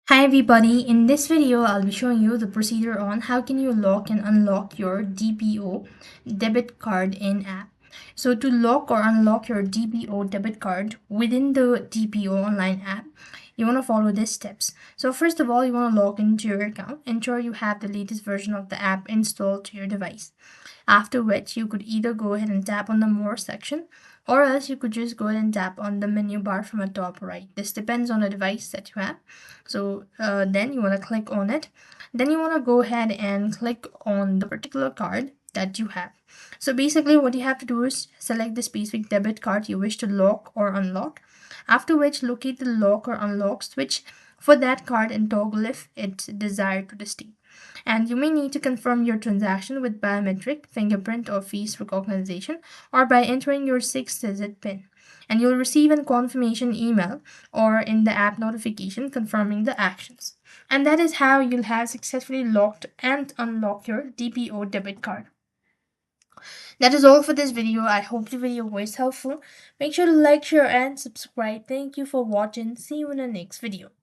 Hi everybody, in this video I'll be showing you the procedure on how can you lock and unlock your DPO debit card in app. So to lock or unlock your DPO debit card within the DPO online app, you want to follow these steps. So first of all, you want to log into your account, ensure you have the latest version of the app installed to your device. After which you could either go ahead and tap on the more section, or else you could just go ahead and tap on the menu bar from the top right. This depends on the device that you have. So then you want to click on it. Then you want to go ahead and click on the particular card that you have. So basically what you have to do is select the specific debit card you wish to lock or unlock. After which locate the lock or unlock switch for that card and toggle if it's desired to the state. And you may need to confirm your transaction with biometric, fingerprint, or face recognition, or by entering your 6-digit PIN. And you'll receive a confirmation email or in the app notification confirming the actions. And that is how you'll have successfully locked and unlocked your DPO debit card. That is all for this video. I hope the video was helpful. Make sure to like, share, and subscribe. Thank you for watching. See you in the next video.